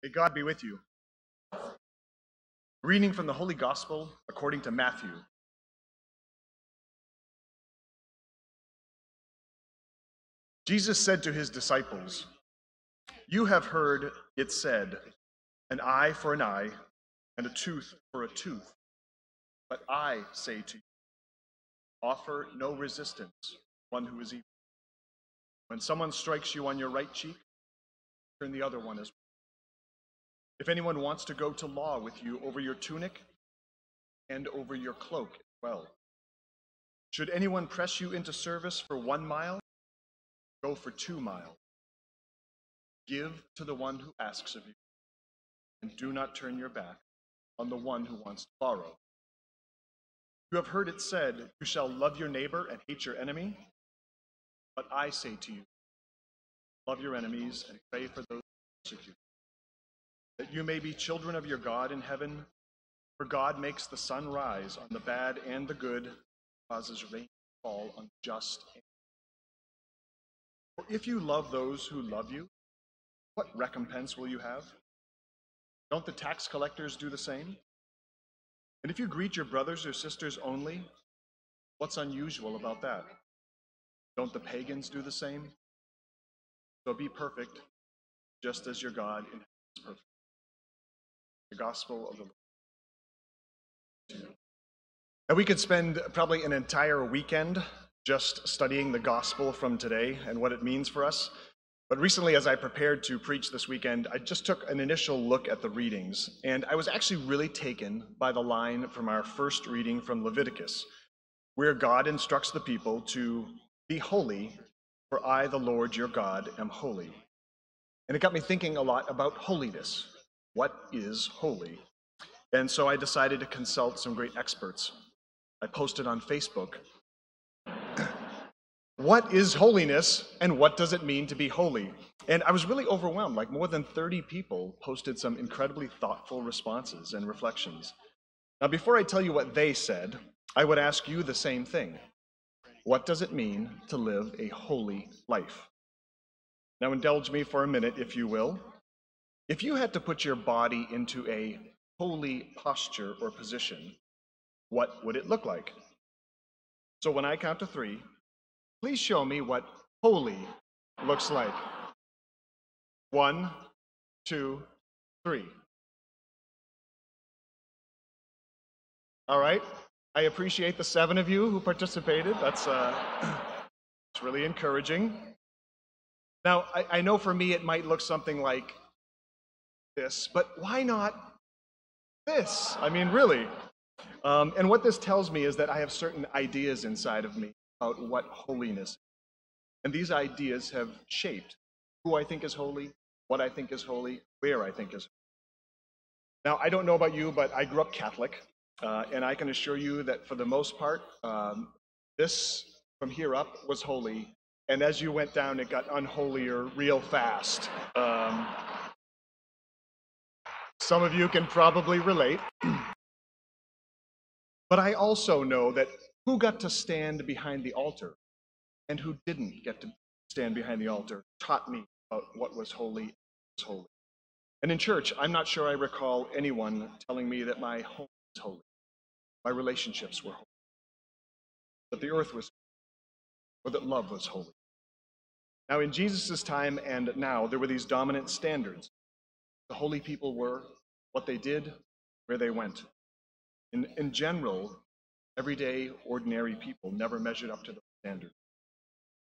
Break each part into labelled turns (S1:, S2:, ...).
S1: May God be with you. Reading from the Holy Gospel according to Matthew. Jesus said to his disciples, "You have heard it said, an eye for an eye and a tooth for a tooth. But I say to you, offer no resistance to one who is evil. When someone strikes you on your right cheek, turn the other one as well. If anyone wants to go to law with you over your tunic, and over your cloak as well. Should anyone press you into service for 1 mile, go for 2 miles. Give to the one who asks of you, and do not turn your back on the one who wants to borrow. You have heard it said, you shall love your neighbor and hate your enemy. But I say to you, love your enemies and pray for those who persecute you, that you may be children of your God in heaven. For God makes the sun rise on the bad and the good, causes rain to fall on the just. For if you love those who love you, what recompense will you have? Don't the tax collectors do the same? And if you greet your brothers or sisters only, what's unusual about that? Don't the pagans do the same? So be perfect, just as your God in heaven is perfect. The Gospel of the Lord. And we could spend probably an entire weekend just studying the gospel from today and what it means for us. But recently, as I prepared to preach this weekend, I just took an initial look at the readings, and I was actually really taken by the line from our first reading from Leviticus, where God instructs the people to be holy, for I, the Lord your God, am holy. And it got me thinking a lot about holiness. What is holy? And so I decided to consult some great experts. I posted on Facebook, what is holiness and what does it mean to be holy? And I was really overwhelmed. Like more than 30 people posted some incredibly thoughtful responses and reflections. Now, before I tell you what they said, I would ask you the same thing. What does it mean to live a holy life? Now, indulge me for a minute, if you will. If you had to put your body into a holy posture or position, what would it look like? So when I count to 3, please show me what holy looks like. 1, 2, 3. All right. I appreciate the 7 of you who participated. That's it's really encouraging. Now, I know for me it might look something like this, but why not this? I mean, really. And what this tells me is that I have certain ideas inside of me about what holiness is. And these ideas have shaped who I think is holy, what I think is holy, where I think is holy. Now, I don't know about you, but I grew up Catholic, and I can assure you that for the most part, this from here up was holy, and as you went down, it got unholier real fast. Some of you can probably relate. But I also know that who got to stand behind the altar and who didn't get to stand behind the altar taught me about what was holy and what was holy. And in church, I'm not sure I recall anyone telling me that my home was holy, my relationships were holy, that the earth was holy, or that love was holy. Now, in Jesus' time and now, there were these dominant standards. The holy people were, what they did, where they went. In general, everyday, ordinary people never measured up to the standard.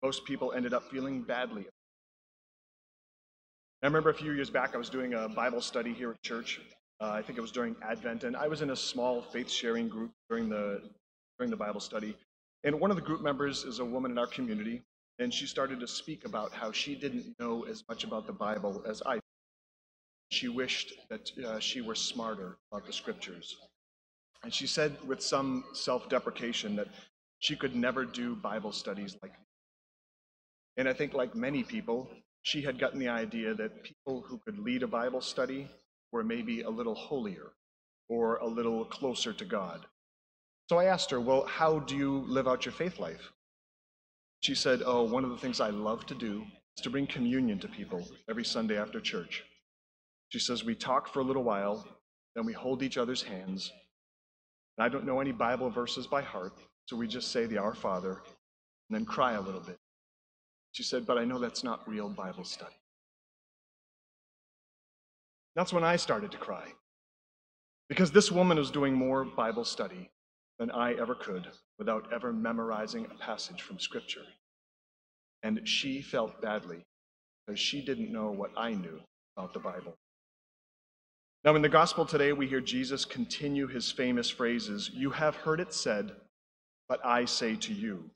S1: Most people ended up feeling badly. I remember a few years back, I was doing a Bible study here at church. I think it was during Advent, and I was in a small faith-sharing group during the Bible study. And one of the group members is a woman in our community, and she started to speak about how she didn't know as much about the Bible as I did. She wished that she were smarter about the scriptures. And she said with some self-deprecation that she could never do Bible studies like me. And I think like many people, she had gotten the idea that people who could lead a Bible study were maybe a little holier or a little closer to God. So I asked her, well, how do you live out your faith life? She said, oh, one of the things I love to do is to bring communion to people every Sunday after church. She says, we talk for a little while, then we hold each other's hands. And I don't know any Bible verses by heart, so we just say the Our Father and then cry a little bit. She said, but I know that's not real Bible study. That's when I started to cry, because this woman was doing more Bible study than I ever could without ever memorizing a passage from Scripture. And she felt badly because she didn't know what I knew about the Bible. Now, in the gospel today, we hear Jesus continue his famous phrases, you have heard it said, but I say to you.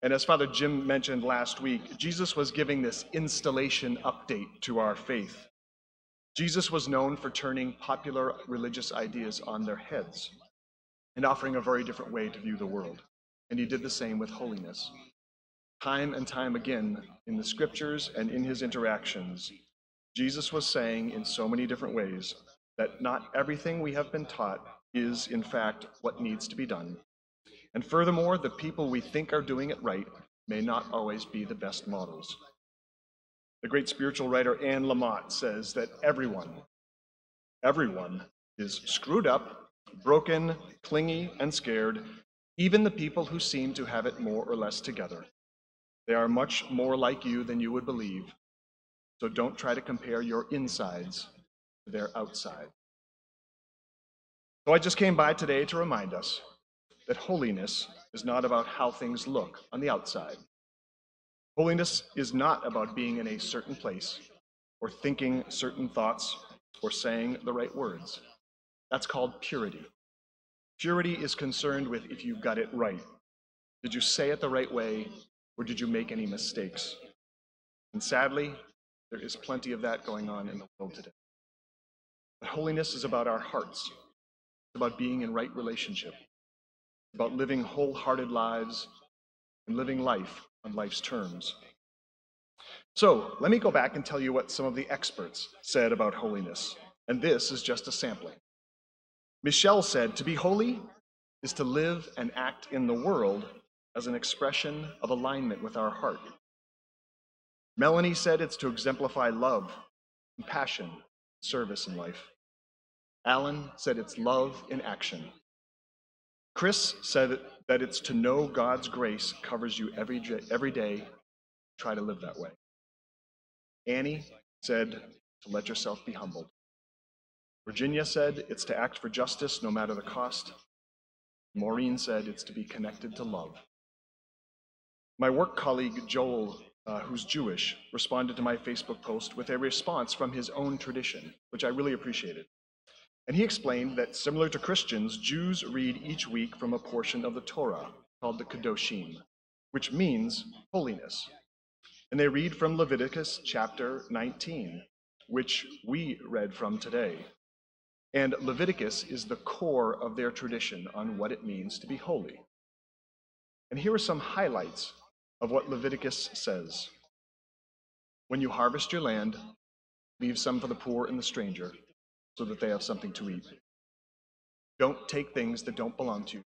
S1: And as Father Jim mentioned last week, Jesus was giving this installation update to our faith. Jesus was known for turning popular religious ideas on their heads and offering a very different way to view the world. And he did the same with holiness. Time and time again, in the scriptures and in his interactions, Jesus was saying in so many different ways that not everything we have been taught is, in fact, what needs to be done. And furthermore, the people we think are doing it right may not always be the best models. The great spiritual writer Anne Lamott says that everyone is screwed up, broken, clingy, and scared, even the people who seem to have it more or less together. They are much more like you than you would believe, so don't try to compare your insides to their outside. So I just came by today to remind us that holiness is not about how things look on the outside. Holiness is not about being in a certain place or thinking certain thoughts or saying the right words. That's called purity. Purity is concerned with if you got it right. Did you say it the right way, or did you make any mistakes? And sadly, there is plenty of that going on in the world today. But holiness is about our hearts. It's about being in right relationship. It's about living wholehearted lives and living life on life's terms. So let me go back and tell you what some of the experts said about holiness. And this is just a sampling. Michelle said, to be holy is to live and act in the world as an expression of alignment with our heart. Melanie said it's to exemplify love, compassion, service in life. Alan said it's love in action. Chris said that it's to know God's grace covers you every day. Try to live that way. Annie said to let yourself be humbled. Virginia said it's to act for justice no matter the cost. Maureen said it's to be connected to love. My work colleague Joel, who's Jewish, responded to my Facebook post with a response from his own tradition, which I really appreciated. And he explained that similar to Christians, Jews read each week from a portion of the Torah called the Kedoshim, which means holiness. And they read from Leviticus chapter 19, which we read from today. And Leviticus is the core of their tradition on what it means to be holy. And here are some highlights of what Leviticus says. When you harvest your land, leave some for the poor and the stranger, so that they have something to eat. Don't take things that don't belong to you.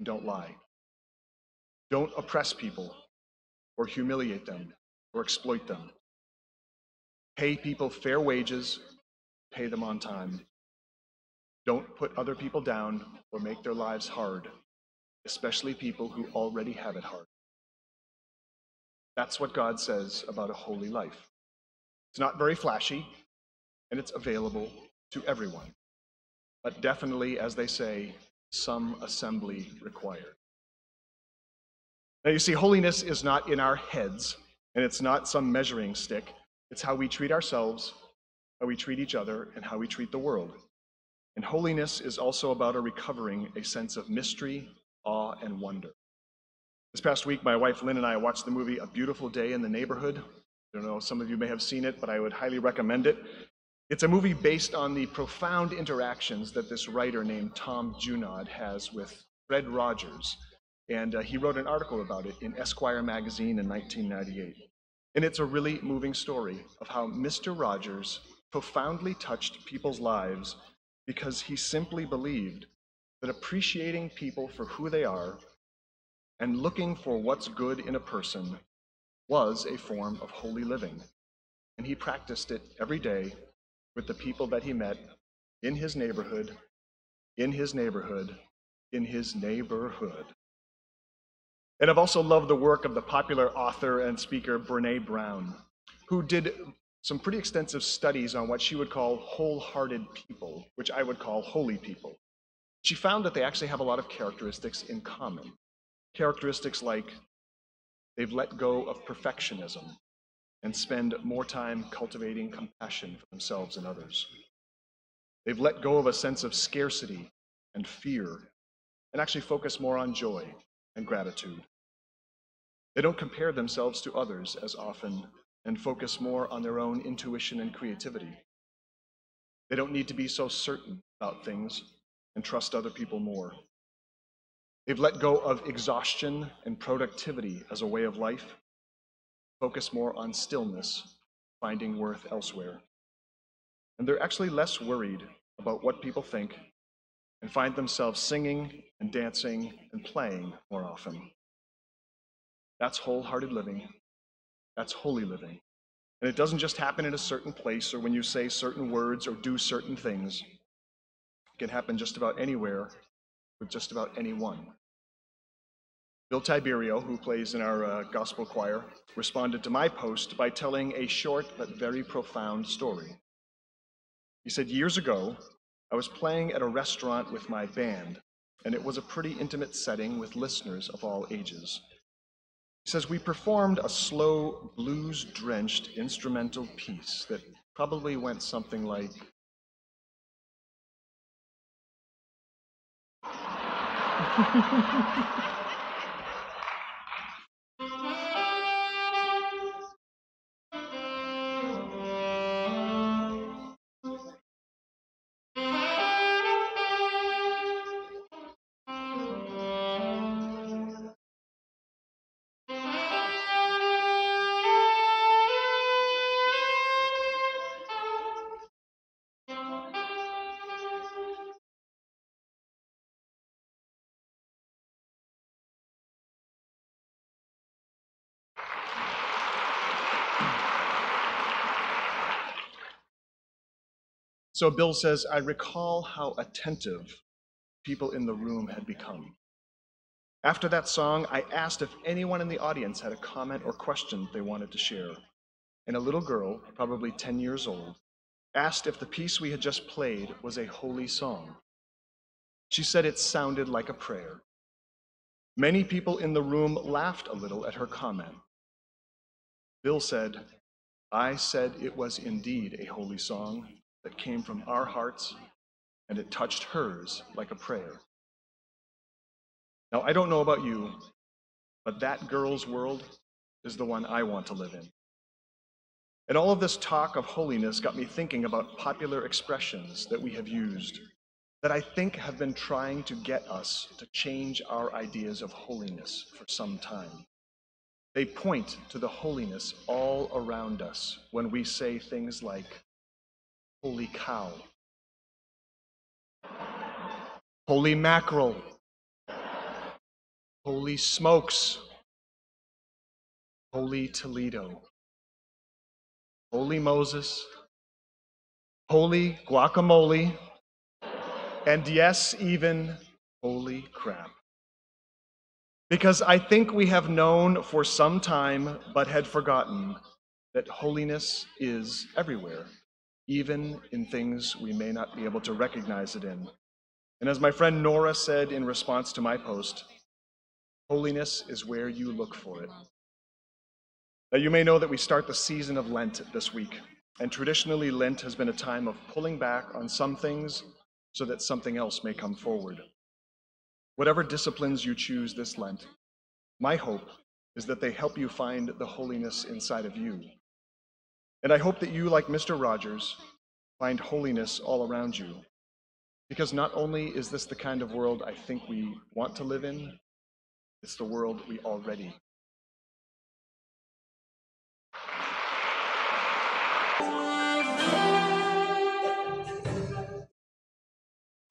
S1: Don't lie. Don't oppress people or humiliate them or exploit them. Pay people fair wages, pay them on time. Don't put other people down or make their lives hard, especially people who already have it hard. That's what God says about a holy life. It's not very flashy, and it's available to everyone. But definitely, as they say, some assembly required. Now you see, holiness is not in our heads, and it's not some measuring stick. It's how we treat ourselves, how we treat each other, and how we treat the world. And holiness is also about recovering a sense of mystery, awe, and wonder. This past week, my wife Lynn and I watched the movie A Beautiful Day in the Neighborhood. I don't know, some of you may have seen it, but I would highly recommend it. It's a movie based on the profound interactions that this writer named Tom Junod has with Fred Rogers. And he wrote an article about it in Esquire magazine in 1998. And it's a really moving story of how Mr. Rogers profoundly touched people's lives because he simply believed that appreciating people for who they are and looking for what's good in a person was a form of holy living. And he practiced it every day with the people that he met in his neighborhood, in his neighborhood, in his neighborhood. And I've also loved the work of the popular author and speaker Brene Brown, who did some pretty extensive studies on what she would call wholehearted people, which I would call holy people. She found that they actually have a lot of characteristics in common. Characteristics like they've let go of perfectionism and spend more time cultivating compassion for themselves and others. They've let go of a sense of scarcity and fear and actually focus more on joy and gratitude. They don't compare themselves to others as often and focus more on their own intuition and creativity. They don't need to be so certain about things and trust other people more. They've let go of exhaustion and productivity as a way of life, focus more on stillness, finding worth elsewhere. And they're actually less worried about what people think and find themselves singing and dancing and playing more often. That's wholehearted living. That's holy living. And it doesn't just happen in a certain place or when you say certain words or do certain things. It can happen just about anywhere with just about anyone. Bill Tiberio, who plays in our gospel choir, responded to my post by telling a short but very profound story. He said, "Years ago, I was playing at a restaurant with my band, and it was a pretty intimate setting with listeners of all ages. He says, we performed a slow, blues-drenched instrumental piece that probably went something like, So Bill says, I recall how attentive people in the room had become. After that song, I asked if anyone in the audience had a comment or question they wanted to share. And a little girl, probably 10 years old, asked if the piece we had just played was a holy song. She said it sounded like a prayer. Many people in the room laughed a little at her comment. Bill said, I said it was indeed a holy song that came from our hearts, and it touched hers like a prayer. Now, I don't know about you, but that girl's world is the one I want to live in. And all of this talk of holiness got me thinking about popular expressions that we have used that I think have been trying to get us to change our ideas of holiness for some time. They point to the holiness all around us when we say things like, holy cow, holy mackerel, holy smokes, holy Toledo, holy Moses, holy guacamole, and yes, even holy crap. Because I think we have known for some time, but had forgotten, that holiness is everywhere, even in things we may not be able to recognize it in. And as my friend Nora said in response to my post, holiness is where you look for it. Now, you may know that we start the season of Lent this week, and traditionally Lent has been a time of pulling back on some things so that something else may come forward. Whatever disciplines you choose this Lent, my hope is that they help you find the holiness inside of you. And I hope that you, like Mr. Rogers, find holiness all around you. Because not only is this the kind of world I think we want to live in, it's the world we already.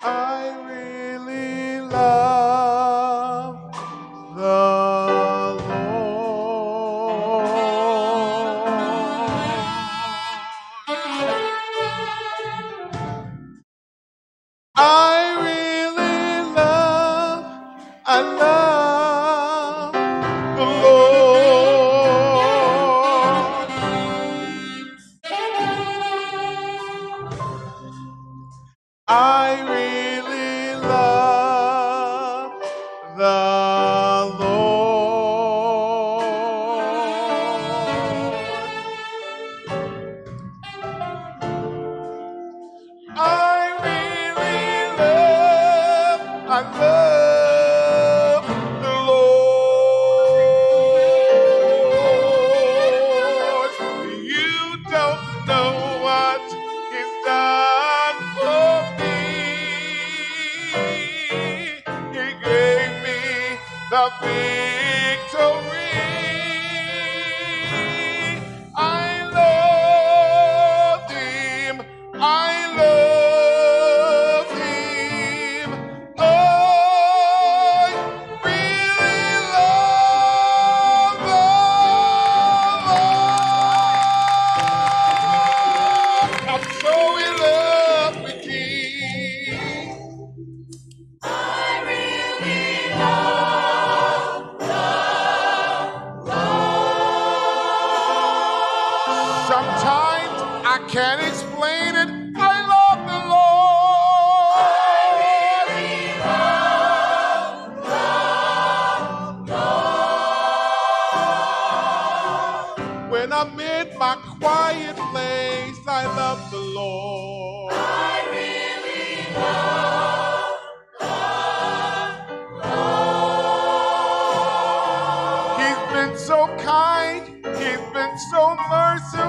S2: I really love the Lord. I can't explain it. I love the Lord. I really love. When I'm in my quiet place, I love the Lord. I really love. He's been so kind. He's been so merciful.